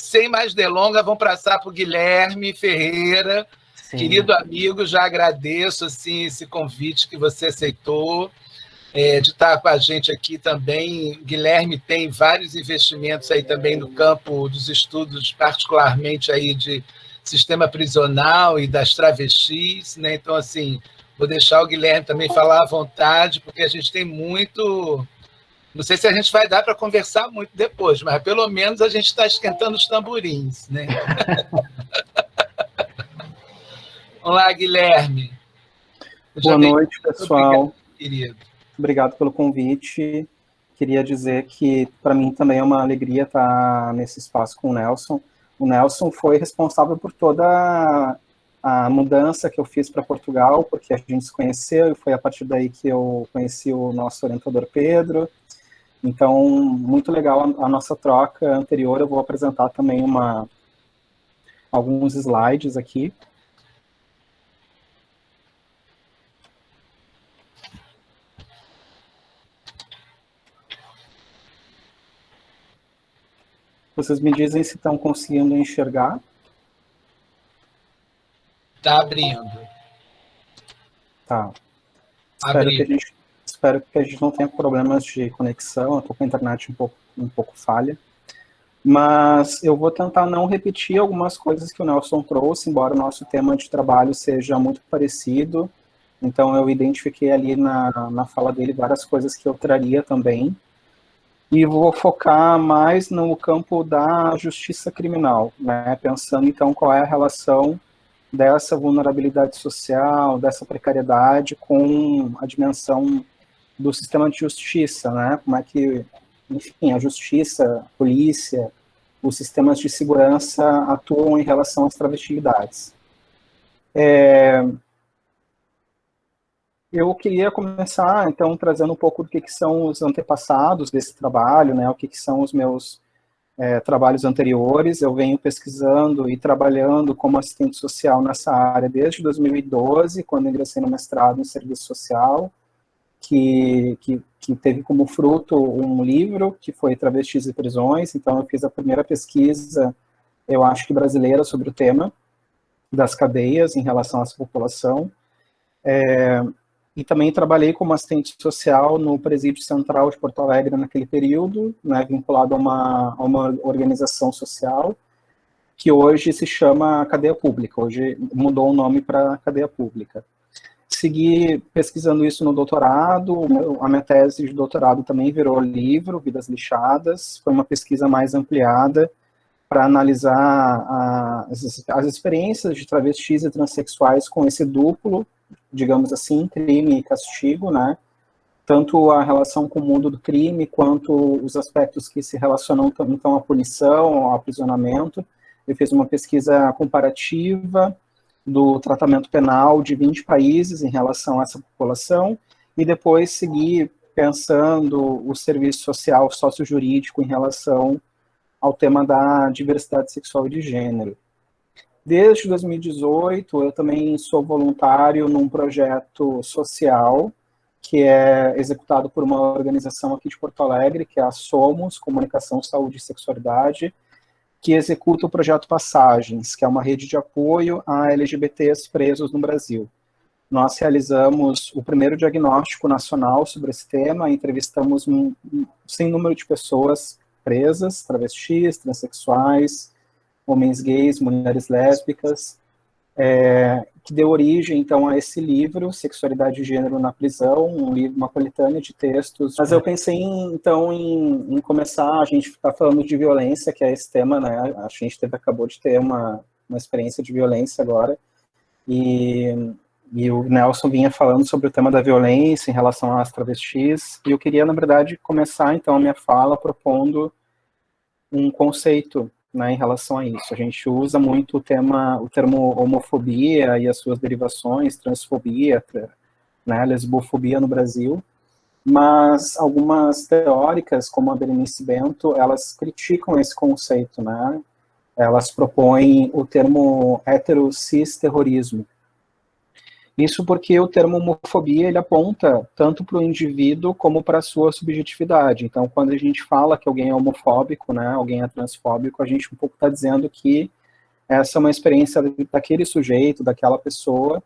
sem mais delongas, vamos passar para o Guilherme Ferreira. Sim. Querido amigo, já agradeço assim, esse convite que você aceitou, de estar com a gente aqui também. Guilherme tem vários investimentos aí também no campo dos estudos, particularmente aí de sistema prisional e das travestis, né? Então, assim, vou deixar o Guilherme também falar à vontade, porque a gente tem muito... Não sei se a gente vai dar para conversar muito depois, mas pelo menos a gente está esquentando os tamborins, né? Vamos lá, Guilherme. Boa noite, pessoal. Obrigado, querido. Obrigado pelo convite. Queria dizer que, para mim, também é uma alegria estar nesse espaço com o Nelson. O Nelson foi responsável por toda a mudança que eu fiz para Portugal, porque a gente se conheceu e foi a partir daí que eu conheci o nosso orientador Pedro. Então, muito legal a nossa troca anterior. Eu vou apresentar também alguns slides aqui. Vocês me dizem se estão conseguindo enxergar. Está abrindo. Tá. Espero que a gente não tenha problemas de conexão. Eu estou com a internet um pouco falha. Mas eu vou tentar não repetir algumas coisas que o Nelson trouxe, embora o nosso tema de trabalho seja muito parecido. Então eu identifiquei ali na fala dele várias coisas que eu traria também. E vou focar mais no campo da justiça criminal, né? Pensando então qual é a relação dessa vulnerabilidade social, dessa precariedade com a dimensão do sistema de justiça, né? Como é que, enfim, a justiça, a polícia, os sistemas de segurança atuam em relação às travestilidades. Eu queria começar, então, trazendo um pouco do que são os antepassados desse trabalho, né? O que são os meus trabalhos anteriores. Eu venho pesquisando e trabalhando como assistente social nessa área desde 2012, quando ingressei no mestrado em serviço social, que teve como fruto um livro, que foi Travestis e Prisões. Então, eu fiz a primeira pesquisa, eu acho que brasileira, sobre o tema das cadeias em relação a essa população. E também trabalhei como assistente social no Presídio Central de Porto Alegre naquele período, né, vinculado a uma organização social, que hoje se chama Cadeia Pública, hoje mudou o nome para Cadeia Pública. Segui pesquisando isso no doutorado, a minha tese de doutorado também virou livro, Vidas Lixadas, foi uma pesquisa mais ampliada para analisar as experiências de travestis e transexuais com esse duplo, digamos assim, crime e castigo, né? Tanto a relação com o mundo do crime, quanto os aspectos que se relacionam, então, à punição, ao aprisionamento. Eu fiz uma pesquisa comparativa do tratamento penal de 20 países em relação a essa população, e depois segui pensando o serviço social sociojurídico em relação ao tema da diversidade sexual e de gênero. Desde 2018, eu também sou voluntário num projeto social que é executado por uma organização aqui de Porto Alegre, que é a Somos, Comunicação, Saúde e Sexualidade, que executa o projeto Passagens, que é uma rede de apoio a LGBTs presos no Brasil. Nós realizamos o primeiro diagnóstico nacional sobre esse tema, entrevistamos sem número de pessoas presas, travestis, transexuais, homens gays, mulheres lésbicas, que deu origem, então, a esse livro, Sexualidade e Gênero na Prisão, uma coletânea de textos. Mas eu pensei, então, em começar, a gente está falando de violência, que é esse tema, né? A gente acabou de ter uma experiência de violência agora, e o Nelson vinha falando sobre o tema da violência em relação às travestis, e eu queria, na verdade, começar, então, a minha fala propondo um conceito, né, em relação a isso. A gente usa muito o termo homofobia e as suas derivações, transfobia, né, lesbofobia no Brasil, mas algumas teóricas, como a Berenice Bento, elas criticam esse conceito, né? Elas propõem o termo hetero-cis-terrorismo. Isso porque o termo homofobia, ele aponta tanto para o indivíduo como para a sua subjetividade. Então, quando a gente fala que alguém é homofóbico, né, alguém é transfóbico, a gente um pouco está dizendo que essa é uma experiência daquele sujeito, daquela pessoa,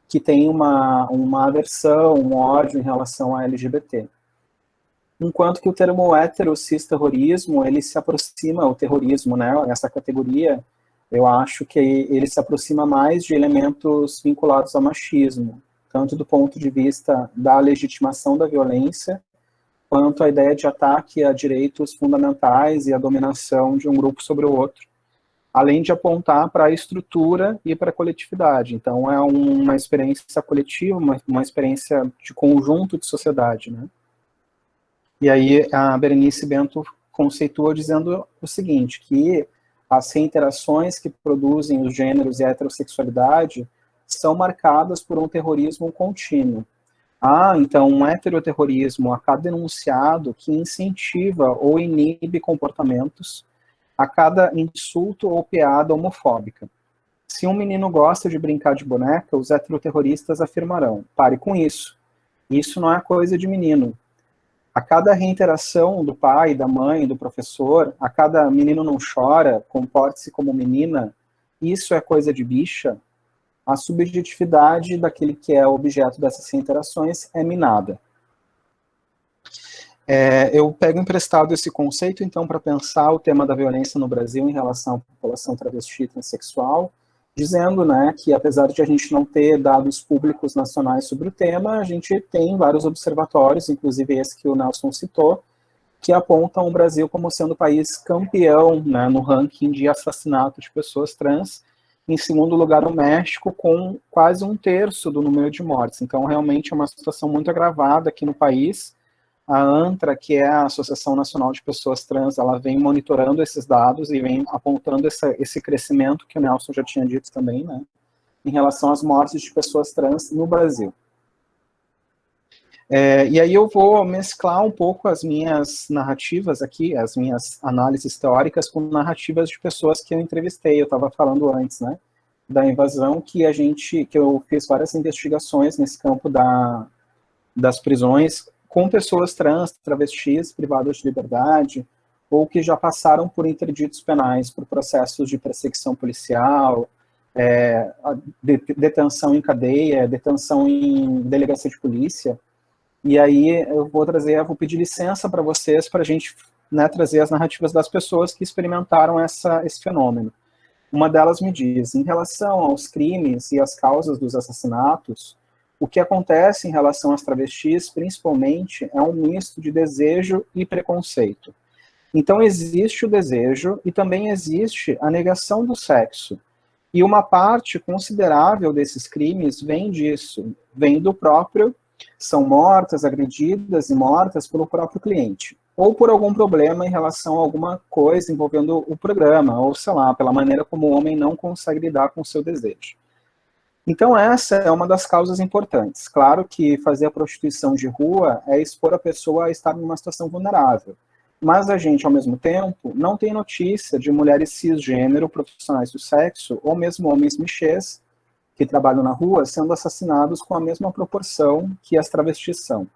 que tem uma aversão, um ódio em relação a LGBT. Enquanto que o termo hétero, cis, terrorismo, ele se aproxima, o terrorismo, né, essa categoria, eu acho que ele se aproxima mais de elementos vinculados ao machismo, tanto do ponto de vista da legitimação da violência, quanto a ideia de ataque a direitos fundamentais e a dominação de um grupo sobre o outro, além de apontar para a estrutura e para a coletividade. Então, é uma experiência coletiva, uma experiência de conjunto de sociedade, né? E aí a Berenice Bento conceitua dizendo o seguinte, que as reinterações que produzem os gêneros e a heterossexualidade são marcadas por um terrorismo contínuo. Então um heteroterrorismo a cada enunciado que incentiva ou inibe comportamentos, a cada insulto ou piada homofóbica. Se um menino gosta de brincar de boneca, os heteroterroristas afirmarão, pare com isso não é coisa de menino. A cada reinteração do pai, da mãe, do professor, a cada menino não chora, comporte-se como menina, isso é coisa de bicha, a subjetividade daquele que é objeto dessas reinterações é minada. Eu pego emprestado esse conceito, então, para pensar o tema da violência no Brasil em relação à população travesti e transexual, dizendo, né, que apesar de a gente não ter dados públicos nacionais sobre o tema, a gente tem vários observatórios, inclusive esse que o Nelson citou, que apontam o Brasil como sendo o país campeão, né, no ranking de assassinato de pessoas trans. Em segundo lugar, o México, com quase 1/3 do número de mortes. Então, realmente é uma situação muito agravada aqui no país. A ANTRA, que é a Associação Nacional de Pessoas Trans, ela vem monitorando esses dados e vem apontando esse crescimento que o Nelson já tinha dito também, né, em relação às mortes de pessoas trans no Brasil. E aí eu vou mesclar um pouco as minhas narrativas aqui, as minhas análises teóricas com narrativas de pessoas que eu entrevistei. Eu estava falando antes, né, da invasão, que eu fiz várias investigações nesse campo das prisões com pessoas trans, travestis, privadas de liberdade, ou que já passaram por interditos penais, por processos de perseguição policial, detenção em cadeia, detenção em delegacia de polícia. E aí eu vou pedir licença para vocês para a gente, né, trazer as narrativas das pessoas que experimentaram esse fenômeno. Uma delas me diz, em relação aos crimes e às causas dos assassinatos, o que acontece em relação às travestis, principalmente, é um misto de desejo e preconceito. Então, existe o desejo e também existe a negação do sexo. E uma parte considerável desses crimes vem disso, vem do próprio, são mortas, agredidas e mortas pelo próprio cliente, ou por algum problema em relação a alguma coisa envolvendo o programa, ou, sei lá, pela maneira como o homem não consegue lidar com o seu desejo. Então essa é uma das causas importantes. Claro que fazer a prostituição de rua é expor a pessoa a estar numa situação vulnerável, mas a gente, ao mesmo tempo, não tem notícia de mulheres cisgênero, profissionais do sexo, ou mesmo homens mixês, que trabalham na rua, sendo assassinados com a mesma proporção que as travestis são.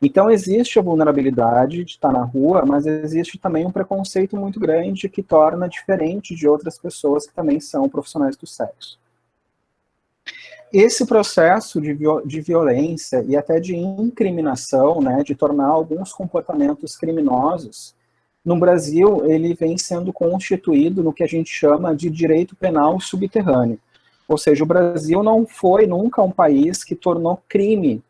Então existe a vulnerabilidade de estar na rua, mas existe também um preconceito muito grande que torna diferente de outras pessoas que também são profissionais do sexo. Esse processo de violência e até de incriminação, né, de tornar alguns comportamentos criminosos, no Brasil, ele vem sendo constituído no que a gente chama de direito penal subterrâneo. Ou seja, o Brasil não foi nunca um país que tornou crime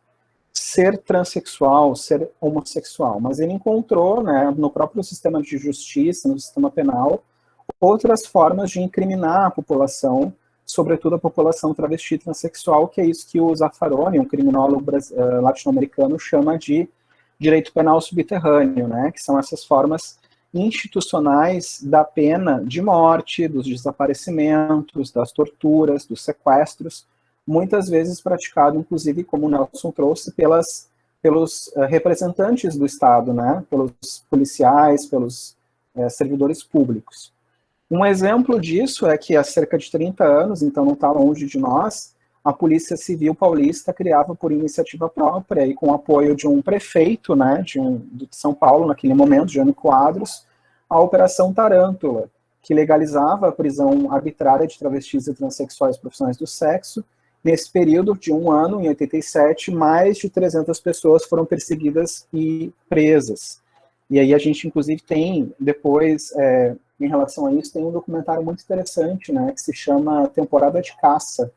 ser transexual, ser homossexual, mas ele encontrou, né, no próprio sistema de justiça, no sistema penal, outras formas de incriminar a população, sobretudo a população travesti transexual, que é isso que o Zaffaroni, um criminólogo latino-americano, chama de direito penal subterrâneo, né, que são essas formas institucionais da pena de morte, dos desaparecimentos, das torturas, dos sequestros, muitas vezes praticado, inclusive, como o Nelson trouxe, pelos representantes do Estado, né, pelos policiais, pelos servidores públicos. Um exemplo disso é que há cerca de 30 anos, então não está longe de nós, a Polícia Civil Paulista criava por iniciativa própria e com o apoio de um prefeito, né, de São Paulo, naquele momento, Jânio Quadros, a Operação Tarântula, que legalizava a prisão arbitrária de travestis e transexuais profissionais do sexo. Nesse período de um ano, em 87, mais de 300 pessoas foram perseguidas e presas. E aí a gente, inclusive, tem, depois, em relação a isso, tem um documentário muito interessante, né, que se chama Temporada de Caça,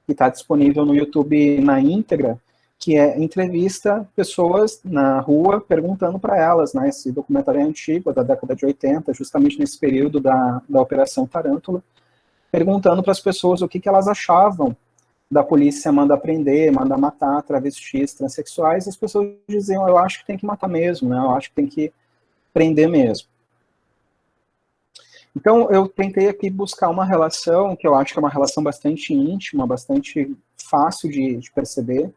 que está disponível no YouTube na íntegra, que entrevista pessoas na rua perguntando para elas, né, esse documentário é antigo, da década de 80, justamente nesse período da Operação Tarântula, perguntando para as pessoas o que elas achavam da polícia mandar prender, mandar matar travestis, transexuais, e as pessoas diziam, eu acho que tem que matar mesmo, né, eu acho que tem que prender mesmo. Então, eu tentei aqui buscar uma relação, que eu acho que é uma relação bastante íntima, bastante fácil de perceber,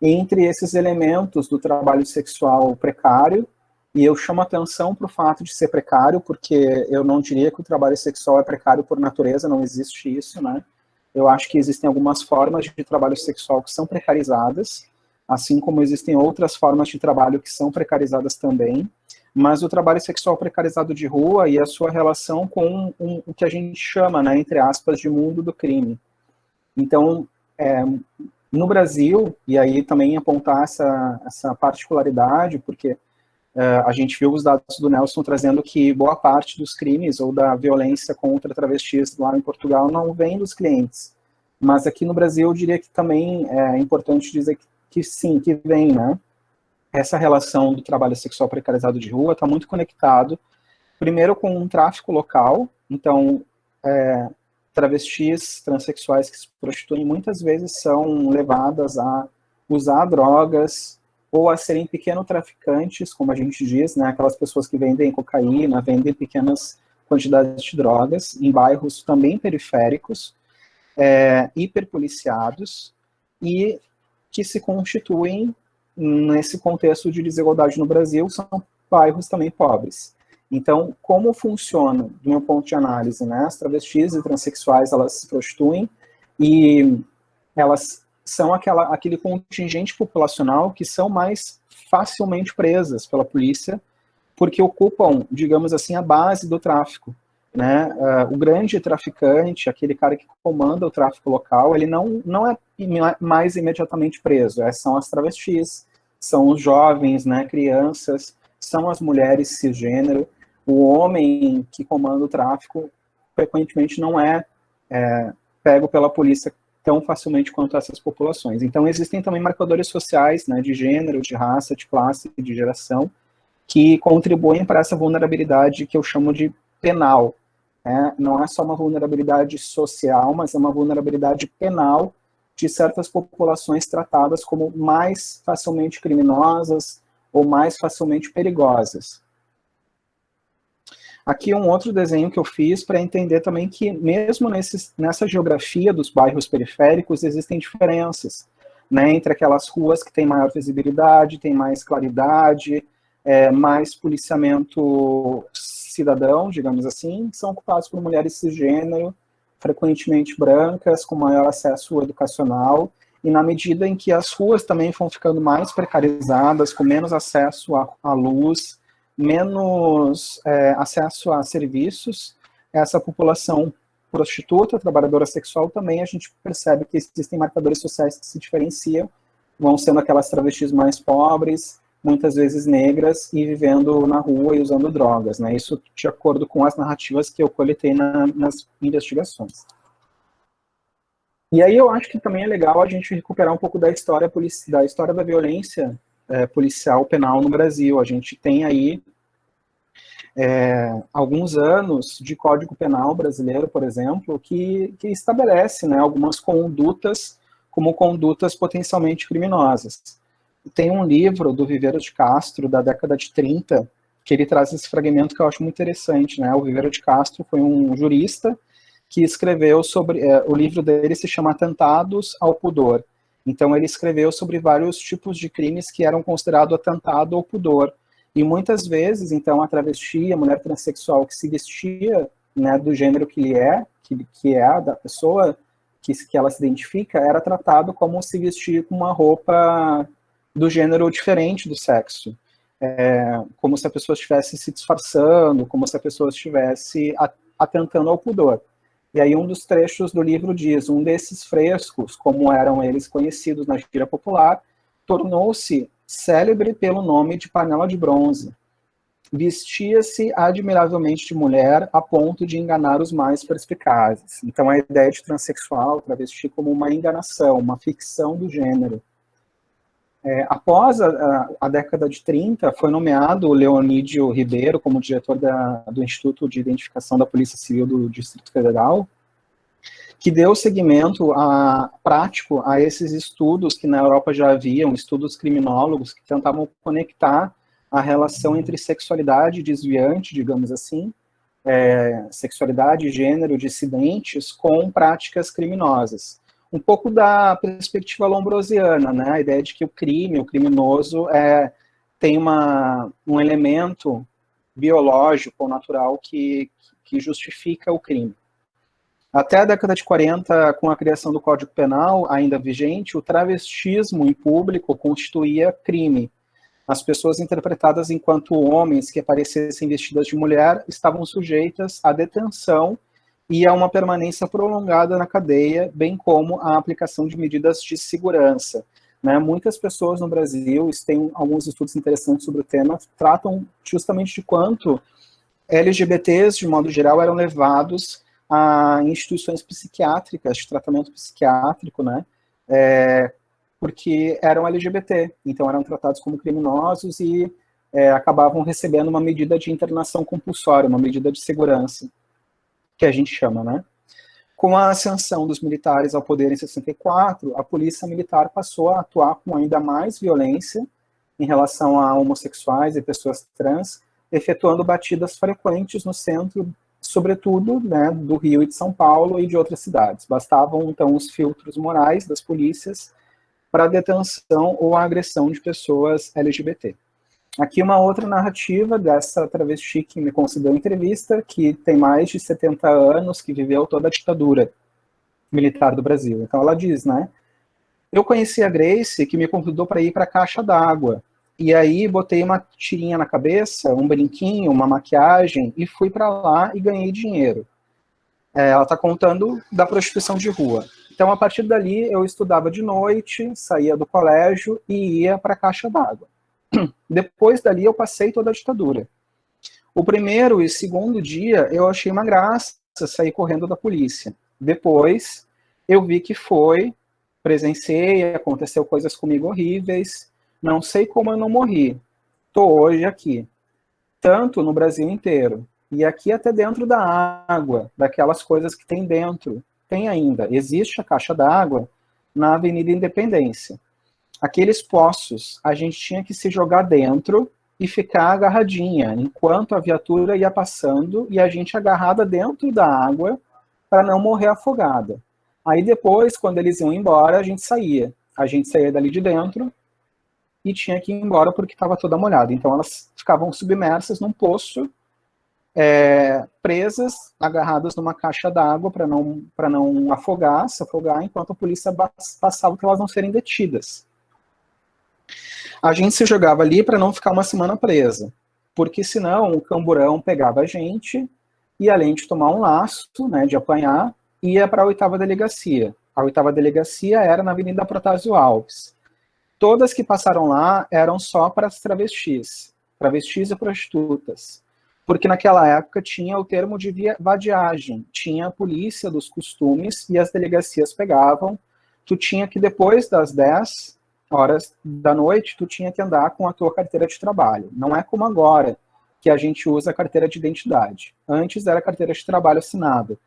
entre esses elementos do trabalho sexual precário, e eu chamo atenção para o fato de ser precário, porque eu não diria que o trabalho sexual é precário por natureza, não existe isso, né? Eu acho que existem algumas formas de trabalho sexual que são precarizadas, assim como existem outras formas de trabalho que são precarizadas também, mas o trabalho sexual precarizado de rua e a sua relação com o que a gente chama, né, entre aspas, de mundo do crime. Então, no Brasil, e aí também apontar essa particularidade, porque a gente viu os dados do Nelson trazendo que boa parte dos crimes ou da violência contra travestis lá em Portugal não vem dos clientes. Mas aqui no Brasil, eu diria que também é importante dizer que sim, que vem, né? Essa relação do trabalho sexual precarizado de rua está muito conectado, primeiro com um tráfico local, então travestis, transexuais que se prostituem muitas vezes são levadas a usar drogas ou a serem pequenos traficantes, como a gente diz, né, aquelas pessoas que vendem cocaína, vendem pequenas quantidades de drogas em bairros também periféricos, hiperpoliciados, e que se constituem nesse contexto de desigualdade no Brasil, são bairros também pobres. Então, como funciona, do meu ponto de análise, né? As travestis e transexuais, elas se prostituem e elas são aquele contingente populacional que são mais facilmente presas pela polícia, porque ocupam, digamos assim, a base do tráfico, né? O grande traficante, aquele cara que comanda o tráfico local, ele não é mais imediatamente preso, são as travestis, são os jovens, né, crianças, são as mulheres cisgênero. O homem que comanda o tráfico frequentemente não é pego pela polícia tão facilmente quanto essas populações. Então existem também marcadores sociais, né, de gênero, de raça, de classe, de geração, que contribuem para essa vulnerabilidade que eu chamo de penal. Não é só uma vulnerabilidade social, mas é uma vulnerabilidade penal de certas populações tratadas como mais facilmente criminosas ou mais facilmente perigosas. Aqui um outro desenho que eu fiz para entender também que mesmo nessa geografia dos bairros periféricos existem diferenças, né, entre aquelas ruas que têm maior visibilidade, têm mais claridade, mais policiamento cidadão, digamos assim, são ocupados por mulheres cisgênero, frequentemente brancas, com maior acesso educacional, e na medida em que as ruas também vão ficando mais precarizadas, com menos acesso à luz, menos acesso a serviços, essa população prostituta, trabalhadora sexual, também a gente percebe que existem marcadores sociais que se diferenciam, vão sendo aquelas travestis mais pobres, muitas vezes negras, e vivendo na rua e usando drogas, né? Isso de acordo com as narrativas que eu coletei nas investigações. E aí eu acho que também é legal a gente recuperar um pouco da história da violência policial penal no Brasil. A gente tem aí alguns anos de Código Penal brasileiro, por exemplo, que estabelece, né, algumas condutas como condutas potencialmente criminosas. Tem um livro do Viveiro de Castro, da década de 30, que ele traz esse fragmento que eu acho muito interessante, né? O Viveiro de Castro foi um jurista que escreveu sobre... o livro dele se chama Atentados ao Pudor. Então, ele escreveu sobre vários tipos de crimes que eram considerados atentado ao pudor. E muitas vezes, então, a travesti, a mulher transexual que se vestia, né, do gênero que ele que é a da pessoa, que ela se identifica era tratado como se vestir com uma roupa do gênero diferente do sexo. Como se a pessoa estivesse se disfarçando, como se a pessoa estivesse atentando ao pudor. E aí um dos trechos do livro diz, um desses frescos, como eram eles conhecidos na gíria popular, tornou-se célebre pelo nome de panela de bronze. Vestia-se admiravelmente de mulher a ponto de enganar os mais perspicazes. Então a ideia de transexual, travesti, como uma enganação, uma ficção do gênero. Após a década de 30, foi nomeado o Leonídio Ribeiro como diretor do Instituto de Identificação da Polícia Civil do Distrito Federal, que deu seguimento prático a esses estudos que na Europa já haviam, estudos criminólogos que tentavam conectar a relação entre sexualidade desviante, digamos assim, sexualidade e gênero dissidentes com práticas criminosas. Um pouco da perspectiva lombrosiana, né? A ideia de que o crime, o criminoso, tem um elemento biológico ou natural que justifica o crime. Até a década de 40, com a criação do Código Penal, ainda vigente, o travestismo em público constituía crime. As pessoas interpretadas enquanto homens que aparecessem vestidas de mulher estavam sujeitas à detenção e a uma permanência prolongada na cadeia, bem como a aplicação de medidas de segurança. Né? Muitas pessoas no Brasil, tem alguns estudos interessantes sobre o tema, tratam justamente de quanto LGBTs, de modo geral, eram levados a instituições psiquiátricas, de tratamento psiquiátrico, né? Porque eram LGBT, então eram tratados como criminosos e acabavam recebendo uma medida de internação compulsória, uma medida de segurança, que a gente chama, né? Com a ascensão dos militares ao poder em 64, a polícia militar passou a atuar com ainda mais violência em relação a homossexuais e pessoas trans, efetuando batidas frequentes no centro, sobretudo, né, do Rio e de São Paulo e de outras cidades. Bastavam, então, os filtros morais das polícias para a detenção ou a agressão de pessoas LGBT. Aqui uma outra narrativa dessa travesti que me concedeu entrevista, que tem mais de 70 anos, que viveu toda a ditadura militar do Brasil. Então ela diz, né, eu conheci a Grace, que me convidou para ir para a caixa d'água, e aí botei uma tirinha na cabeça, um brinquinho, uma maquiagem, e fui para lá e ganhei dinheiro. Ela está contando da prostituição de rua. Então, a partir dali, eu estudava de noite, saía do colégio e ia para a caixa d'água. Depois dali, eu passei toda a ditadura. O primeiro e segundo dia, eu achei uma graça sair correndo da polícia. Depois, eu vi que presenciei, aconteceu coisas comigo horríveis, não sei como eu não morri. Estou hoje aqui. Tanto no Brasil inteiro. E aqui até dentro da água, daquelas coisas que tem dentro. Tem ainda. Existe a caixa d'água na Avenida Independência. Aqueles poços, a gente tinha que se jogar dentro e ficar agarradinha, enquanto a viatura ia passando e a gente agarrada dentro da água para não morrer afogada. Aí depois, quando eles iam embora, a gente saía. A gente saía dali de dentro e tinha que ir embora porque estava toda molhada. Então elas ficavam submersas num poço, presas, agarradas numa caixa d'água para não se afogar, enquanto a polícia passava para elas não serem detidas. A gente se jogava ali para não ficar uma semana presa, porque senão o camburão pegava a gente e, além de tomar um laço, né, de apanhar, ia para a 8ª delegacia. A 8ª delegacia era na Avenida Protásio Alves. Todas que passaram lá eram só para as travestis e prostitutas. Porque naquela época tinha o termo de vadiagem, tinha a polícia dos costumes e as delegacias pegavam. Tu tinha que, depois das 10 horas da noite, tu tinha que andar com a tua carteira de trabalho. Não é como agora, que a gente usa a carteira de identidade. Antes era a carteira de trabalho assinada.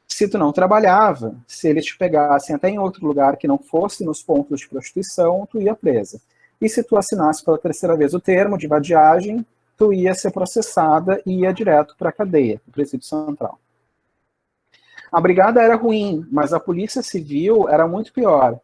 Se tu não trabalhava, se eles te pegassem até em outro lugar que não fosse nos pontos de prostituição, tu ia presa. E se tu assinasse pela 3ª vez o termo de vadiagem, tu ia ser processada e ia direto para a cadeia, para o presídio central. A brigada era ruim, mas a polícia civil era muito pior.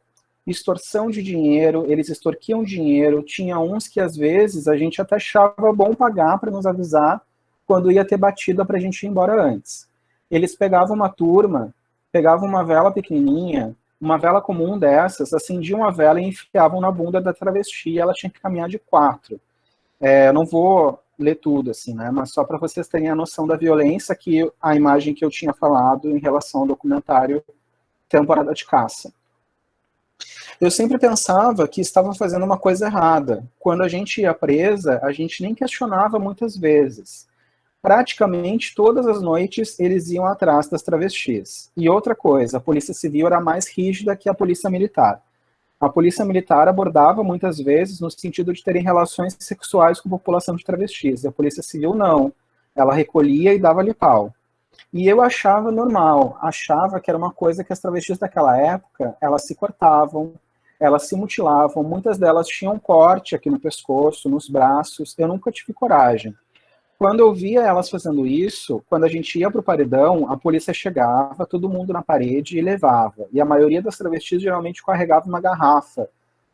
Extorsão de dinheiro, eles extorquiam dinheiro, tinha uns que às vezes a gente até achava bom pagar para nos avisar quando ia ter batida para a gente ir embora antes. Eles pegavam uma turma pegavam uma vela pequenininha, uma vela comum dessas, acendiam a vela e enfiavam na bunda da travesti, e ela tinha que caminhar de 4. Eu não vou ler tudo, assim, né, mas só para vocês terem a noção da violência que a imagem que eu tinha falado em relação ao documentário Temporada de Caça. Eu sempre pensava que estava fazendo uma coisa errada. Quando a gente ia presa, a gente nem questionava muitas vezes. Praticamente todas as noites eles iam atrás das travestis. E outra coisa, a polícia civil era mais rígida que a polícia militar. A polícia militar abordava muitas vezes no sentido de terem relações sexuais com a população de travestis. A polícia civil não. Ela recolhia e dava-lhe pau. E eu achava normal, achava que era uma coisa que as travestis daquela época, elas se cortavam, elas se mutilavam, muitas delas tinham corte aqui no pescoço, nos braços, eu nunca tive coragem. Quando eu via elas fazendo isso, quando a gente ia para o paredão, a polícia chegava, todo mundo na parede e levava. E a maioria das travestis geralmente carregava uma garrafa.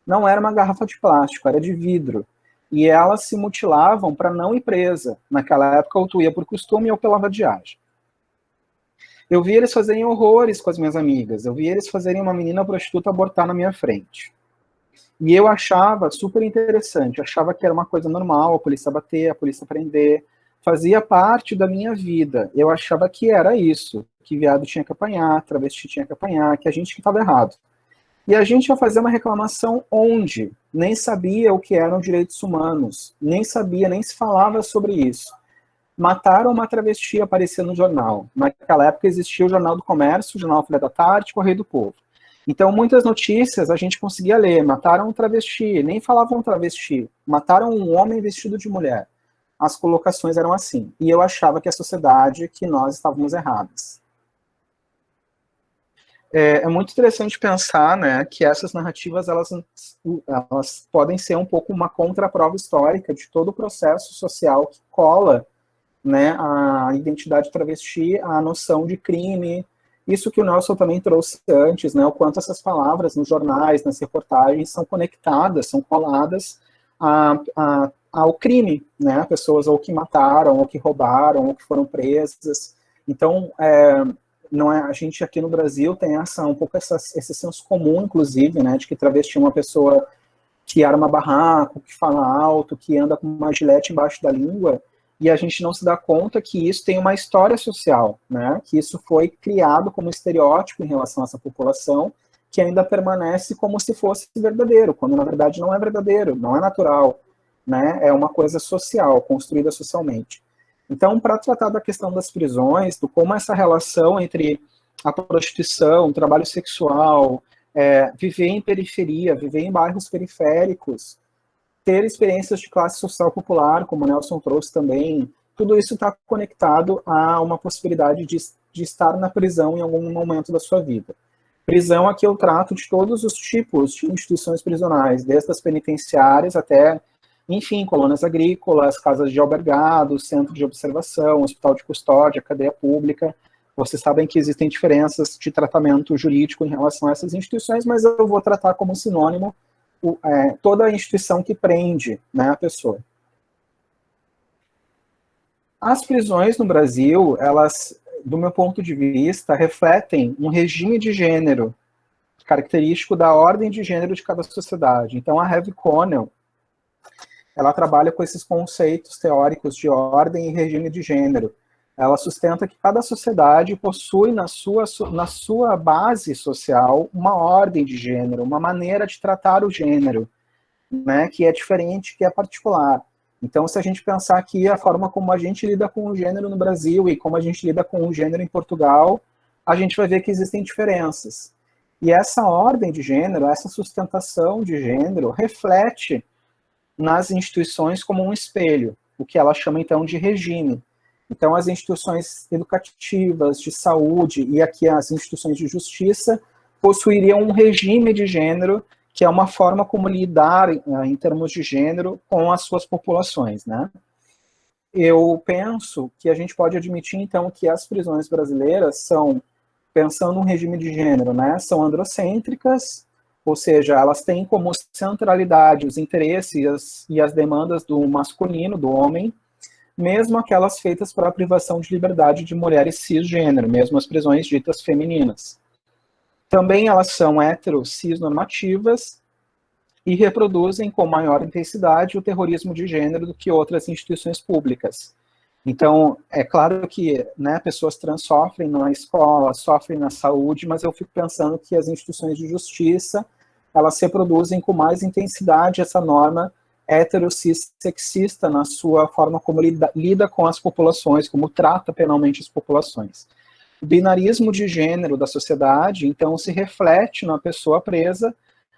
Não era uma garrafa de plástico, era de vidro. E elas se mutilavam para não ir presa. Naquela época, ou tu ia por costume ou pela vadiagem. Eu vi eles fazerem horrores com as minhas amigas. Eu vi eles fazerem uma menina prostituta abortar na minha frente. E eu achava super interessante. Achava que era uma coisa normal, a polícia bater, a polícia prender. Fazia parte da minha vida. Eu achava que era isso. Que viado tinha que apanhar, travesti tinha que apanhar, que a gente que estava errado. E a gente ia fazer uma reclamação onde? Nem sabia o que eram direitos humanos. Nem sabia, nem se falava sobre isso. Mataram uma travesti, aparecia no jornal. Naquela época existia o Jornal do Comércio, o Jornal Folha da Tarde, Correio do Povo. Então, muitas notícias a gente conseguia ler. Mataram um travesti, nem falavam travesti. Mataram um homem vestido de mulher. As colocações eram assim. E eu achava que a sociedade, que nós estávamos erradas. É muito interessante pensar, né, que essas narrativas elas podem ser um pouco uma contraprova histórica de todo o processo social que cola, né, a identidade travesti, a noção de crime, isso que o Nelson também trouxe antes, né, o quanto essas palavras nos jornais, nas reportagens, são conectadas, são coladas ao crime, né, pessoas ou que mataram, ou que roubaram, ou que foram presas. Então, não é, a gente aqui no Brasil tem um pouco esse senso comum, inclusive, né, de que travesti é uma pessoa que arma barraco, que fala alto, que anda com uma gilete embaixo da língua, e a gente não se dá conta que isso tem uma história social, né? Que isso foi criado como estereótipo em relação a essa população, que ainda permanece como se fosse verdadeiro, quando na verdade não é verdadeiro, não é natural, né? É uma coisa social, construída socialmente. Então, para tratar da questão das prisões, do como essa relação entre a prostituição, o trabalho sexual, viver em periferia, viver em bairros periféricos, ter experiências de classe social popular, como o Nelson trouxe também, tudo isso está conectado a uma possibilidade de estar na prisão em algum momento da sua vida. Prisão aqui eu trato de todos os tipos de instituições prisionais, desde as penitenciárias até, enfim, colônias agrícolas, casas de albergado, centro de observação, hospital de custódia, cadeia pública. Vocês sabem que existem diferenças de tratamento jurídico em relação a essas instituições, mas eu vou tratar como sinônimo toda a instituição que prende, né, a pessoa. As prisões no Brasil, elas, do meu ponto de vista, refletem um regime de gênero característico da ordem de gênero de cada sociedade. Então, a Heavy Connell, ela trabalha com esses conceitos teóricos de ordem e regime de gênero. Ela sustenta que cada sociedade possui na sua base social uma ordem de gênero, uma maneira de tratar o gênero, né, que é diferente, que é particular. Então, se a gente pensar aqui a forma como a gente lida com o gênero no Brasil e como a gente lida com o gênero em Portugal, a gente vai ver que existem diferenças. E essa ordem de gênero, essa sustentação de gênero, reflete nas instituições como um espelho, o que ela chama então de regime. Então, as instituições educativas, de saúde e aqui as instituições de justiça possuiriam um regime de gênero, que é uma forma como lidar, em termos de gênero, com as suas populações, né? Eu penso que a gente pode admitir, então, que as prisões brasileiras são, pensando no regime de gênero, né, são androcêntricas, ou seja, elas têm como centralidade os interesses e as demandas do masculino, do homem, mesmo aquelas feitas para a privação de liberdade de mulheres cisgênero, mesmo as prisões ditas femininas. Também elas são hetero-cis-normativas e reproduzem com maior intensidade o terrorismo de gênero do que outras instituições públicas. Então, é claro que, né, pessoas trans sofrem na escola, sofrem na saúde, mas eu fico pensando que as instituições de justiça, elas reproduzem com mais intensidade essa norma hetero-cis-sexista na sua forma como lida com as populações, como trata penalmente as populações. O binarismo de gênero da sociedade, então, se reflete na pessoa presa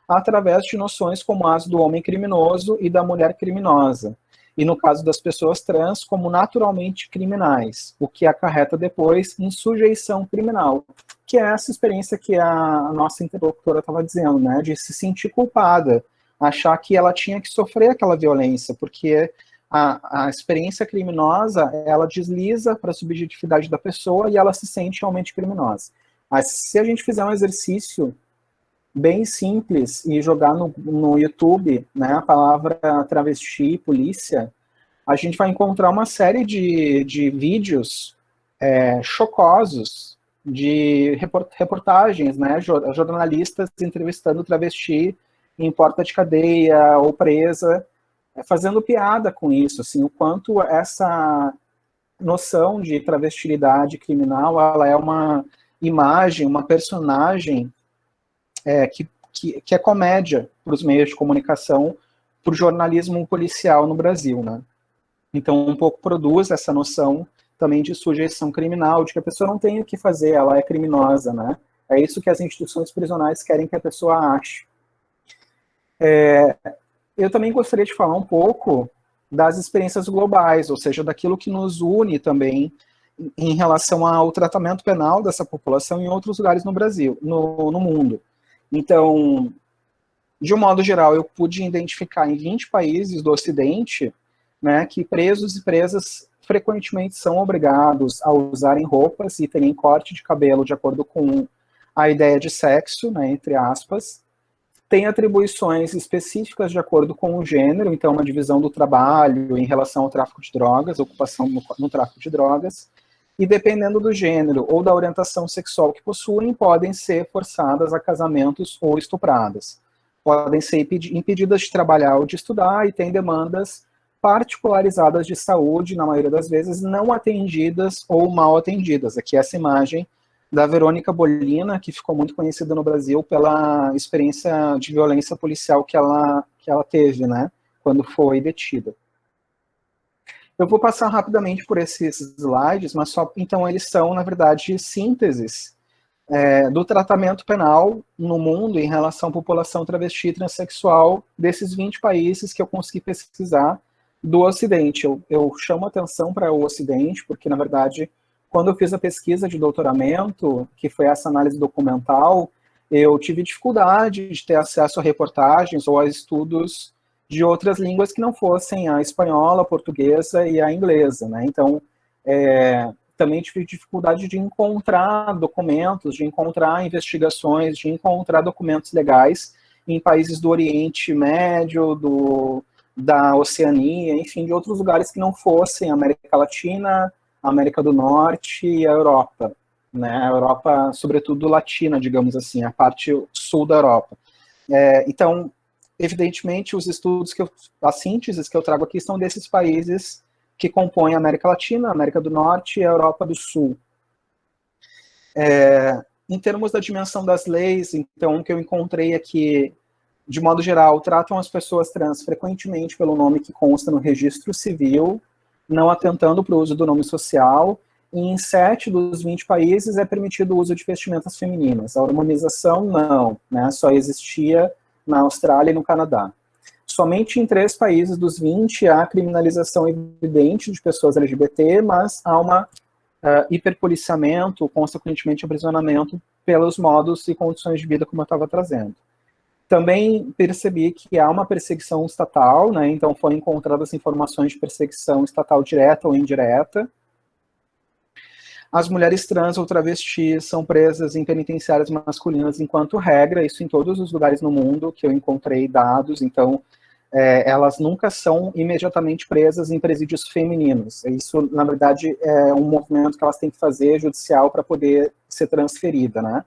através de noções como as do homem criminoso e da mulher criminosa, e no caso das pessoas trans, como naturalmente criminais, o que acarreta depois em sujeição criminal, que é essa experiência que a nossa interlocutora estava dizendo, né, de se sentir culpada, achar que ela tinha que sofrer aquela violência, porque a experiência criminosa, ela desliza para a subjetividade da pessoa e ela se sente realmente criminosa. Mas se a gente fizer um exercício bem simples e jogar no YouTube, né, a palavra travesti, polícia, a gente vai encontrar uma série de vídeos chocosos, de reportagens, né, jornalistas entrevistando travesti em porta de cadeia ou presa, fazendo piada com isso, assim, o quanto essa noção de travestilidade criminal, ela é uma imagem, uma personagem que é comédia para os meios de comunicação, para o jornalismo policial no Brasil, né? Então, um pouco produz essa noção também de sujeição criminal, de que a pessoa não tem o que fazer, ela é criminosa, né? É isso que as instituições prisionais querem que a pessoa ache. Eu também gostaria de falar um pouco das experiências globais, ou seja, daquilo que nos une também em relação ao tratamento penal dessa população em outros lugares no Brasil, no mundo. Então, de um modo geral, eu pude identificar em 20 países do Ocidente, né, que presos e presas frequentemente são obrigados a usarem roupas e terem corte de cabelo de acordo com a ideia de sexo, né, entre aspas, tem atribuições específicas de acordo com o gênero, então uma divisão do trabalho em relação ao tráfico de drogas, ocupação no tráfico de drogas, e dependendo do gênero ou da orientação sexual que possuem, podem ser forçadas a casamentos ou estupradas. Podem ser impedidas de trabalhar ou de estudar e têm demandas particularizadas de saúde, na maioria das vezes não atendidas ou mal atendidas. Aqui essa imagem da Verônica Bolina, que ficou muito conhecida no Brasil pela experiência de violência policial que ela teve, né, quando foi detida. Eu vou passar rapidamente por esses slides, mas só, então eles são, na verdade, sínteses do tratamento penal no mundo em relação à população travesti e transexual desses 20 países que eu consegui pesquisar do Ocidente. Eu chamo atenção para o Ocidente, porque, na verdade, quando eu fiz a pesquisa de doutoramento, que foi essa análise documental, eu tive dificuldade de ter acesso a reportagens ou a estudos de outras línguas que não fossem a espanhola, a portuguesa e a inglesa, né? Então, também tive dificuldade de encontrar documentos, de encontrar investigações, de encontrar documentos legais em países do Oriente Médio, da Oceania, enfim, de outros lugares que não fossem a América Latina, a América do Norte e a Europa, né? A Europa, sobretudo latina, digamos assim, a parte sul da Europa. Então, evidentemente, os estudos as sínteses que eu trago aqui são desses países que compõem a América Latina, a América do Norte e a Europa do Sul. Em termos da dimensão das leis, então, o que eu encontrei aqui, de modo geral, tratam as pessoas trans frequentemente pelo nome que consta no registro civil, não atentando para o uso do nome social, e em 7 dos 20 países é permitido o uso de vestimentas femininas. A harmonização, não, né, só existia na Austrália e no Canadá. Somente em 3 países dos 20 há criminalização evidente de pessoas LGBT, mas há uma hiperpoliciamento, consequentemente aprisionamento pelos modos e condições de vida como eu estava trazendo. Também percebi que há uma perseguição estatal, né, então foram encontradas informações de perseguição estatal direta ou indireta. As mulheres trans ou travestis são presas em penitenciárias masculinas enquanto regra, isso em todos os lugares no mundo que eu encontrei dados, então elas nunca são imediatamente presas em presídios femininos. Isso, na verdade, é um movimento que elas têm que fazer judicial para poder ser transferida, né?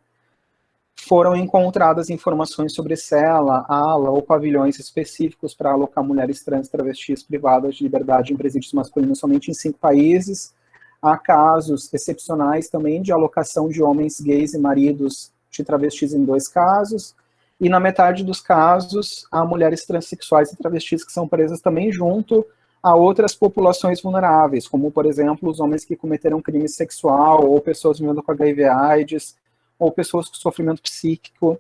Foram encontradas informações sobre cela, ala ou pavilhões específicos para alocar mulheres trans e travestis privadas de liberdade em presídios masculinos somente em 5 países. Há casos excepcionais também de alocação de homens gays e maridos de travestis em 2 casos. E na metade dos casos, há mulheres transexuais e travestis que são presas também junto a outras populações vulneráveis, como, por exemplo, os homens que cometeram crime sexual, ou pessoas vivendo com HIV/AIDS, ou pessoas com sofrimento psíquico,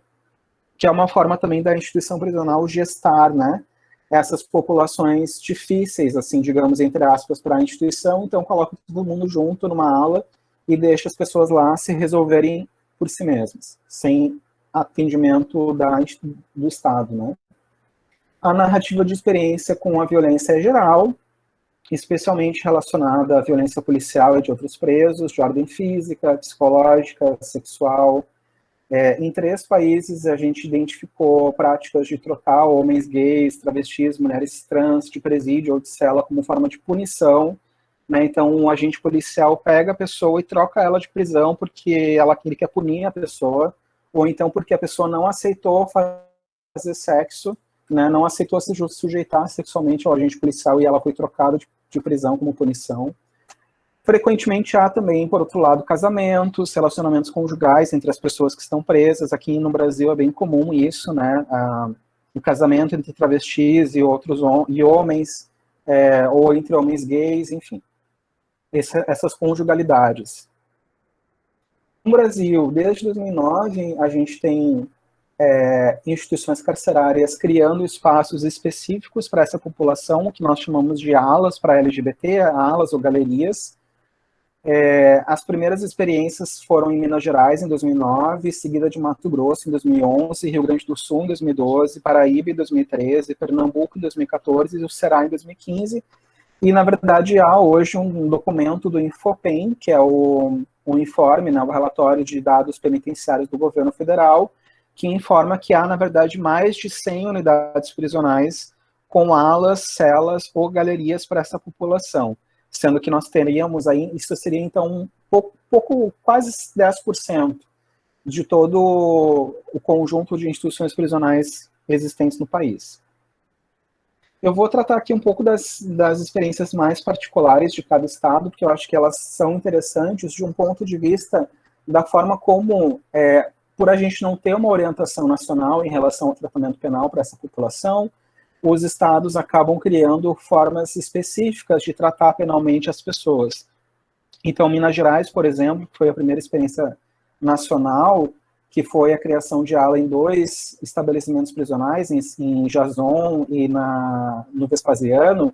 que é uma forma também da instituição prisional gestar, né, essas populações difíceis, assim, digamos, entre aspas, para a instituição. Então coloca todo mundo junto numa ala e deixa as pessoas lá se resolverem por si mesmas, sem atendimento do Estado, né. A narrativa de experiência com a violência é geral, especialmente relacionada à violência policial e de outros presos, de ordem física, psicológica, sexual. Em 3 países, a gente identificou práticas de trocar homens gays, travestis, mulheres trans de presídio ou de cela como forma de punição, né? Então, um agente policial pega a pessoa e troca ela de prisão porque ele quer punir a pessoa, ou então porque a pessoa não aceitou fazer sexo, né? Não aceitou se sujeitar sexualmente ao agente policial e ela foi trocada de prisão como punição. Frequentemente há também, por outro lado, casamentos, relacionamentos conjugais entre as pessoas que estão presas. Aqui no Brasil é bem comum isso, né? O casamento entre travestis e outros homens, ou entre homens gays, enfim. Essas conjugalidades. No Brasil, desde 2009, a gente tem instituições carcerárias criando espaços específicos para essa população, que nós chamamos de alas para LGBT, alas ou galerias. As primeiras experiências foram em Minas Gerais, em 2009, seguida de Mato Grosso, em 2011, Rio Grande do Sul, em 2012, Paraíba, em 2013, Pernambuco, em 2014, e o Ceará, em 2015. E, na verdade, há hoje um documento do Infopen, que é o informe, né, o relatório de dados penitenciários do governo federal, que informa que há, na verdade, mais de 100 unidades prisionais com alas, celas ou galerias para essa população, sendo que nós teríamos aí, isso seria então quase 10% de todo o conjunto de instituições prisionais existentes no país. Eu vou tratar aqui um pouco das experiências mais particulares de cada estado, porque eu acho que elas são interessantes de um ponto de vista da forma como, por a gente não ter uma orientação nacional em relação ao tratamento penal para essa população, os estados acabam criando formas específicas de tratar penalmente as pessoas. Então, Minas Gerais, por exemplo, que foi a primeira experiência nacional, que foi a criação de ala em 2 estabelecimentos prisionais, em Jason e no Vespasiano,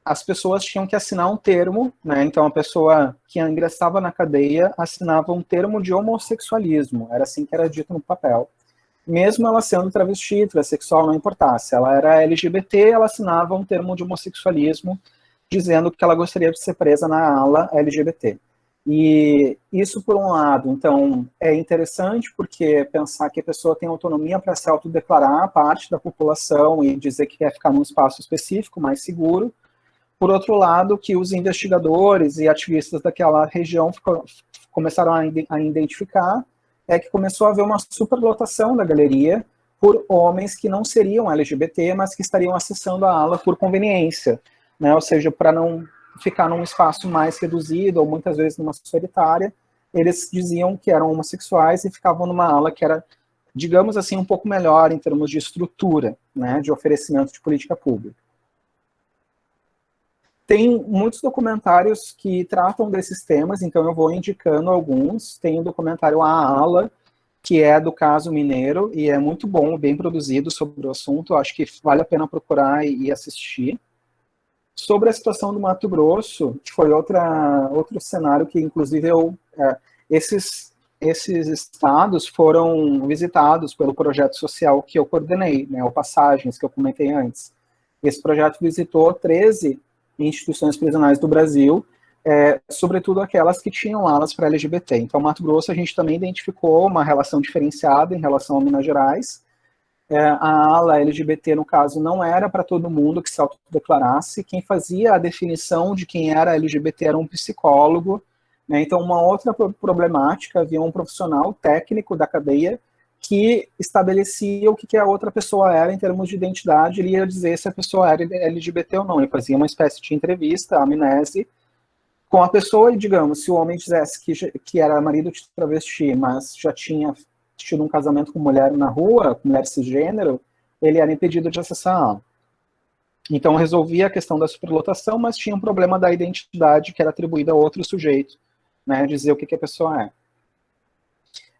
as pessoas tinham que assinar um termo, né? Então a pessoa que ingressava na cadeia assinava um termo de homossexualismo, era assim que era dito no papel. Mesmo ela sendo travesti, transexual, não importasse. Ela era LGBT, ela assinava um termo de homossexualismo, dizendo que ela gostaria de ser presa na ala LGBT. E isso, por um lado, então, é interessante, porque pensar que a pessoa tem autonomia para se autodeclarar parte da população e dizer que quer ficar num espaço específico, mais seguro. Por outro lado, que os investigadores e ativistas daquela região começaram a identificar, que começou a haver uma superlotação da galeria por homens que não seriam LGBT, mas que estariam acessando a ala por conveniência, né? Ou seja, para não ficar num espaço mais reduzido, ou muitas vezes numa solitária, eles diziam que eram homossexuais e ficavam numa ala que era, digamos assim, um pouco melhor em termos de estrutura, né, de oferecimento de política pública. Tem muitos documentários que tratam desses temas, então eu vou indicando alguns. Tem o documentário A Ala, que é do caso mineiro, e é muito bom, bem produzido sobre o assunto, acho que vale a pena procurar e assistir. Sobre a situação do Mato Grosso, que foi outro cenário que, inclusive, esses estados foram visitados pelo projeto social que eu coordenei, né, o Passagens, que eu comentei antes. Esse projeto visitou 13 instituições prisionais do Brasil, sobretudo aquelas que tinham alas para LGBT. Então, Mato Grosso, a gente também identificou uma relação diferenciada em relação a Minas Gerais. a ala LGBT, no caso, não era para todo mundo que se autodeclarasse. Quem fazia a definição de quem era LGBT era um psicólogo, né? Então, uma outra problemática, havia um profissional técnico da cadeia que estabelecia o que a outra pessoa era em termos de identidade. Ele ia dizer se a pessoa era LGBT ou não. Ele fazia uma espécie de entrevista, amnese, com a pessoa, e, digamos, se o homem dissesse que era marido de travesti, mas já tinha tido um casamento com mulher na rua, com mulher cisgênero, ele era impedido de acessar a ala. Então, resolvia a questão da superlotação, mas tinha um problema da identidade que era atribuída a outro sujeito, né, dizer o que a pessoa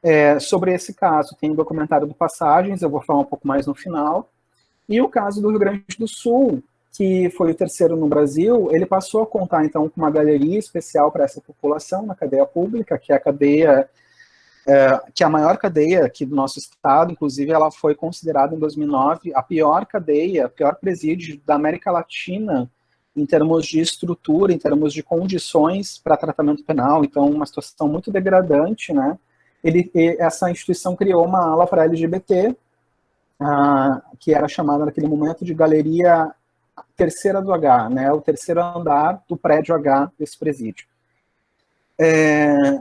é. Sobre esse caso, tem um documentário do Passagens, eu vou falar um pouco mais no final, e o caso do Rio Grande do Sul, que foi o terceiro no Brasil, ele passou a contar, então, com uma galeria especial para essa população na cadeia pública, que é a cadeia, que é a maior cadeia aqui do nosso estado. Inclusive ela foi considerada em 2009 a pior cadeia, a pior presídio da América Latina, em termos de estrutura, em termos de condições para tratamento penal. Então, uma situação muito degradante, né? Essa instituição criou uma ala para LGBT, que era chamada naquele momento de Galeria Terceira do H, né? O terceiro andar do prédio H desse presídio.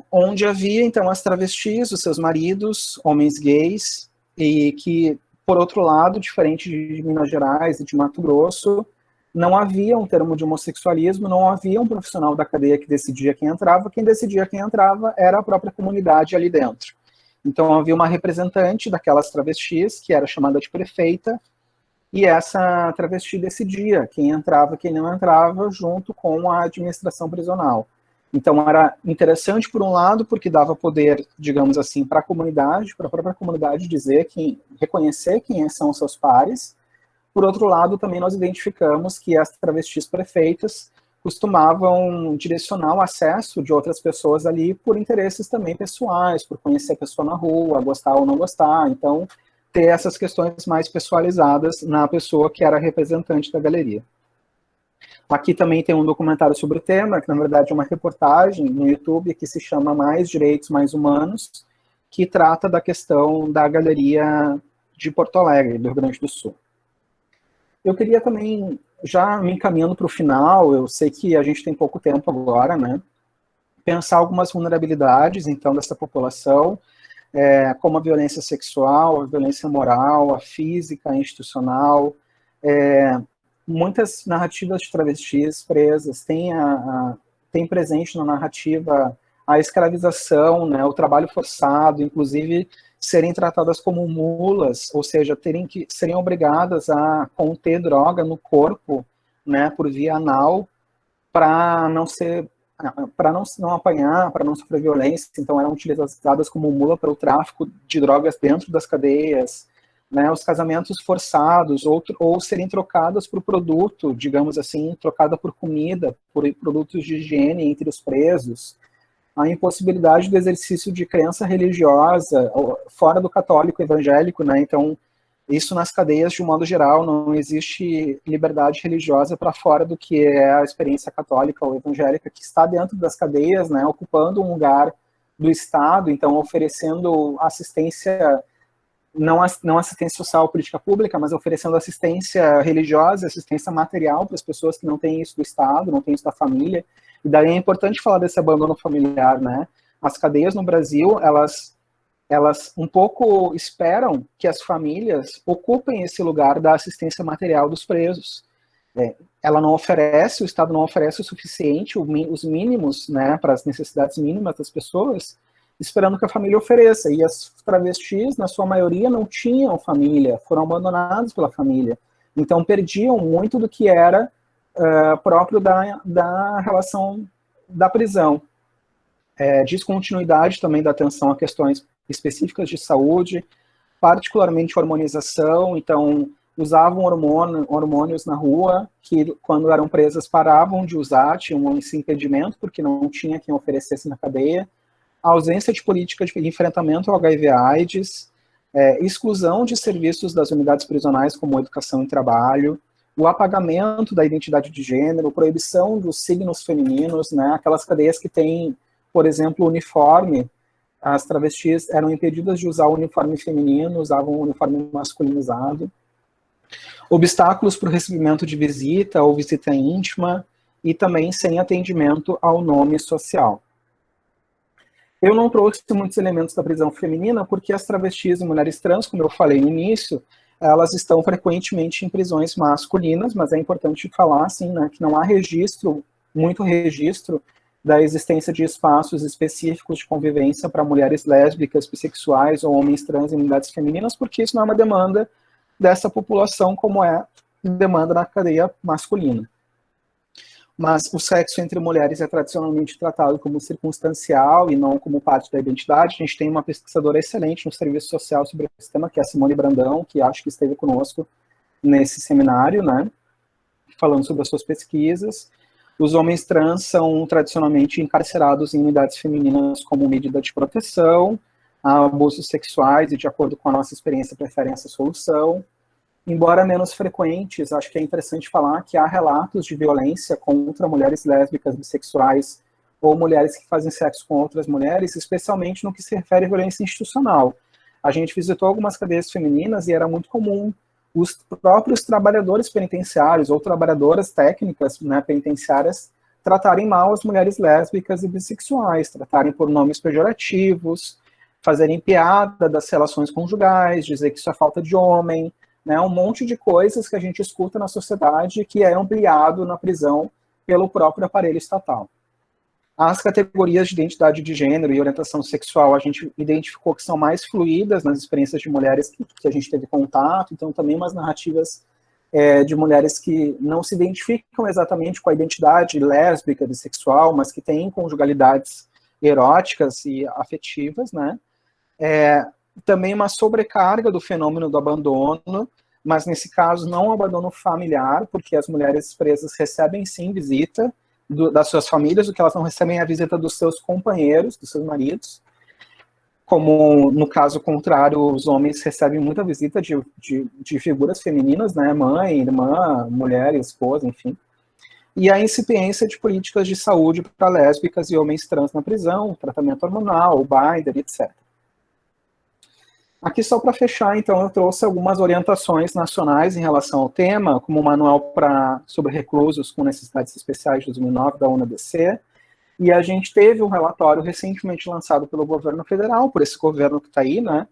Onde havia, então, as travestis, os seus maridos, homens gays, e que, por outro lado, diferente de Minas Gerais e de Mato Grosso, não havia um termo de homossexualismo, não havia um profissional da cadeia que decidia quem decidia quem entrava era a própria comunidade ali dentro. Então havia uma representante daquelas travestis, que era chamada de prefeita, e essa travesti decidia quem entrava e quem não entrava, junto com a administração prisional. Então era interessante por um lado, porque dava poder, digamos assim, para a comunidade, para a própria comunidade reconhecer quem são os seus pares. Por outro lado, também nós identificamos que as travestis prefeitas costumavam direcionar o acesso de outras pessoas ali por interesses também pessoais, por conhecer a pessoa na rua, gostar ou não gostar. Então, ter essas questões mais pessoalizadas na pessoa que era representante da galeria. Aqui também tem um documentário sobre o tema, que na verdade é uma reportagem no YouTube que se chama Mais Direitos, Mais Humanos, que trata da questão da galeria de Porto Alegre, do Rio Grande do Sul. Eu queria também, já me encaminhando para o final, eu sei que a gente tem pouco tempo agora, né? Pensar algumas vulnerabilidades, então, dessa população, como a violência sexual, a violência moral, a física, a institucional. Muitas narrativas de travestis presas têm presente na narrativa a escravização, né, o trabalho forçado, inclusive serem tratadas como mulas, ou seja, seriam obrigadas a conter droga no corpo, né, por via anal, para não apanhar, para não sofrer violência. Então eram utilizadas como mula para o tráfico de drogas dentro das cadeias, né, os casamentos forçados, ou serem trocadas por produto, digamos assim, trocada por comida, por produtos de higiene entre os presos, a impossibilidade do exercício de crença religiosa fora do católico evangélico, né? Então, isso nas cadeias, de um modo geral, não existe liberdade religiosa para fora do que é a experiência católica ou evangélica, que está dentro das cadeias, né, ocupando um lugar do Estado, então oferecendo assistência, não assistência social ou política pública, mas oferecendo assistência religiosa, assistência material para as pessoas que não têm isso do Estado, não têm isso da família. E daí é importante falar desse abandono familiar, né? As cadeias no Brasil, elas um pouco esperam que as famílias ocupem esse lugar da assistência material dos presos. Ela não oferece, o Estado não oferece o suficiente, os mínimos, né, para as necessidades mínimas das pessoas, esperando que a família ofereça. E as travestis, na sua maioria, não tinham família, foram abandonadas pela família. Então perdiam muito do que era próprio da relação da prisão. Descontinuidade também da atenção a questões específicas de saúde, particularmente hormonização. Então, usavam hormônios na rua, que quando eram presas paravam de usar, tinham esse impedimento, porque não tinha quem oferecesse na cadeia. A ausência de política de enfrentamento ao HIV/AIDS, exclusão de serviços das unidades prisionais, como educação e trabalho, o apagamento da identidade de gênero, proibição dos signos femininos, né, aquelas cadeias que têm, por exemplo, uniforme, as travestis eram impedidas de usar o uniforme feminino, usavam o uniforme masculinizado. Obstáculos para o recebimento de visita ou visita íntima, e também sem atendimento ao nome social. Eu não trouxe muitos elementos da prisão feminina, porque as travestis e mulheres trans, como eu falei no início, elas estão frequentemente em prisões masculinas, mas é importante falar, assim, né, que não há muito registro da existência de espaços específicos de convivência para mulheres lésbicas, bissexuais ou homens trans em unidades femininas, porque isso não é uma demanda dessa população, como é demanda na cadeia masculina. Mas o sexo entre mulheres é tradicionalmente tratado como circunstancial e não como parte da identidade. A gente tem uma pesquisadora excelente no serviço social sobre esse tema, que é a Simone Brandão, que acho que esteve conosco nesse seminário, né, falando sobre as suas pesquisas. Os homens trans são tradicionalmente encarcerados em unidades femininas como medida de proteção, há abusos sexuais e, de acordo com a nossa experiência, preferem essa solução. Embora menos frequentes, acho que é interessante falar que há relatos de violência contra mulheres lésbicas, bissexuais ou mulheres que fazem sexo com outras mulheres, especialmente no que se refere à violência institucional. A gente visitou algumas cadeias femininas e era muito comum os próprios trabalhadores penitenciários ou trabalhadoras técnicas, né, penitenciárias tratarem mal as mulheres lésbicas e bissexuais, tratarem por nomes pejorativos, fazerem piada das relações conjugais, dizer que isso é falta de homem, né, um monte de coisas que a gente escuta na sociedade que é ampliado na prisão pelo próprio aparelho estatal. As categorias de identidade de gênero e orientação sexual a gente identificou que são mais fluídas nas experiências de mulheres que a gente teve contato, então também umas narrativas de mulheres que não se identificam exatamente com a identidade lésbica, bissexual, mas que têm conjugalidades eróticas e afetivas, né? Também uma sobrecarga do fenômeno do abandono, mas nesse caso não um abandono familiar, porque as mulheres presas recebem sim visita das suas famílias, o que elas não recebem é a visita dos seus companheiros, dos seus maridos, como no caso contrário, os homens recebem muita visita de figuras femininas, né, mãe, irmã, mulher, esposa, enfim. E a incipiência de políticas de saúde para lésbicas e homens trans na prisão, tratamento hormonal, o binder, etc. Aqui só para fechar, então, eu trouxe algumas orientações nacionais em relação ao tema, como o Manual sobre Reclusos com Necessidades Especiais de 2009, da UNADC, e a gente teve um relatório recentemente lançado pelo governo federal, por esse governo que está aí, né,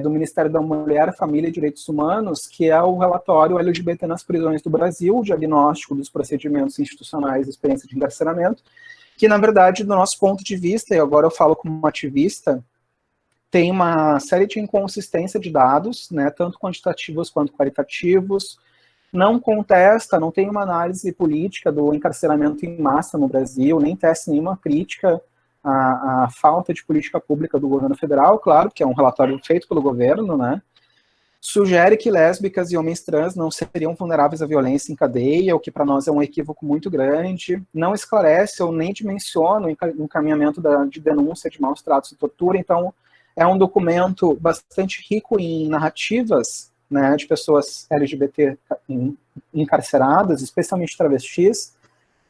do Ministério da Mulher, Família e Direitos Humanos, que é o relatório LGBT nas prisões do Brasil, o diagnóstico dos procedimentos institucionais e experiência de encarceramento, que, na verdade, do nosso ponto de vista, e agora eu falo como ativista, tem uma série de inconsistência de dados, né, tanto quantitativos quanto qualitativos, não contesta, não tem uma análise política do encarceramento em massa no Brasil, nem tece nenhuma crítica à falta de política pública do governo federal, claro, que é um relatório feito pelo governo, né, sugere que lésbicas e homens trans não seriam vulneráveis à violência em cadeia, o que para nós é um equívoco muito grande, não esclarece ou nem dimensiona o encaminhamento de denúncia de maus tratos e tortura, então é um documento bastante rico em narrativas, né, de pessoas LGBT encarceradas, especialmente travestis,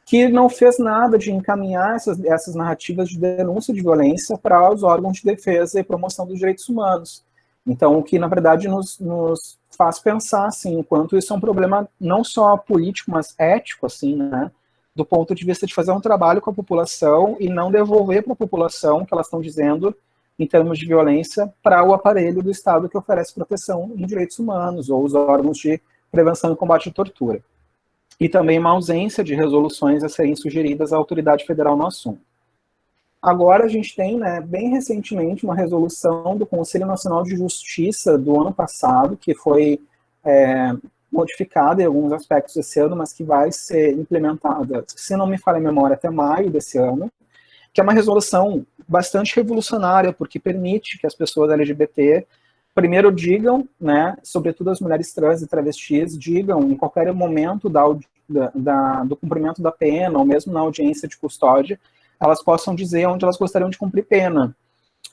que não fez nada de encaminhar essas narrativas de denúncia de violência para os órgãos de defesa e promoção dos direitos humanos. Então, o que, na verdade, nos faz pensar, assim, enquanto isso é um problema não só político, mas ético, assim, né, do ponto de vista de fazer um trabalho com a população e não devolver para a população o que elas estão dizendo em termos de violência para o aparelho do Estado que oferece proteção em direitos humanos ou os órgãos de prevenção e combate à tortura. E também uma ausência de resoluções a serem sugeridas à autoridade federal no assunto. Agora a gente tem, né, bem recentemente, uma resolução do Conselho Nacional de Justiça do ano passado, que foi modificada em alguns aspectos esse ano, mas que vai ser implementada, se não me falha a memória, até maio desse ano, que é uma resolução bastante revolucionária, porque permite que as pessoas LGBT primeiro digam, né, sobretudo as mulheres trans e travestis, digam em qualquer momento do cumprimento da pena, ou mesmo na audiência de custódia, elas possam dizer onde elas gostariam de cumprir pena.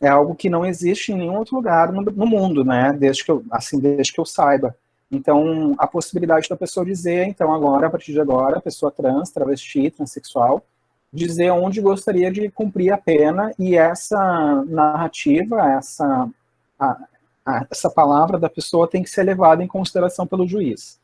É algo que não existe em nenhum outro lugar no mundo, né, desde que eu saiba. Então, a possibilidade da pessoa dizer, então agora, a partir de agora, a pessoa trans, travesti, transexual, dizer onde gostaria de cumprir a pena, e essa narrativa, essa palavra da pessoa tem que ser levada em consideração pelo juiz.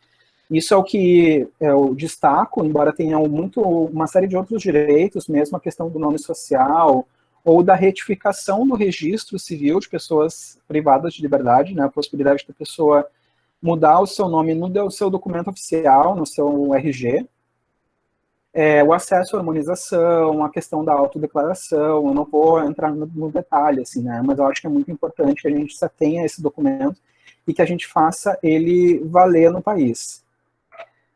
Isso é o que eu destaco, embora tenha uma série de outros direitos, mesmo a questão do nome social, ou da retificação no registro civil de pessoas privadas de liberdade, né, a possibilidade da pessoa mudar o seu nome no seu documento oficial, no seu RG, o acesso à harmonização, a questão da autodeclaração. Eu não vou entrar no detalhe, assim, né, mas eu acho que é muito importante que a gente tenha esse documento e que a gente faça ele valer no país.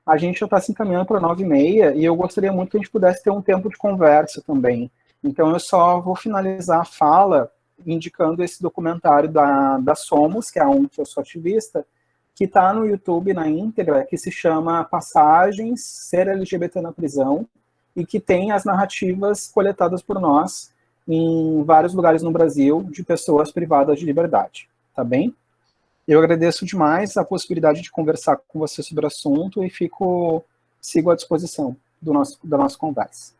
A gente já está se encaminhando para 9h30 e eu gostaria muito que a gente pudesse ter um tempo de conversa também. Então eu só vou finalizar a fala indicando esse documentário da Somos, que é que eu sou ativista, que está no YouTube na íntegra, que se chama Passagens, Ser LGBT na Prisão, e que tem as narrativas coletadas por nós em vários lugares no Brasil de pessoas privadas de liberdade, tá bem? Eu agradeço demais a possibilidade de conversar com você sobre o assunto e sigo à disposição da nossa conversa.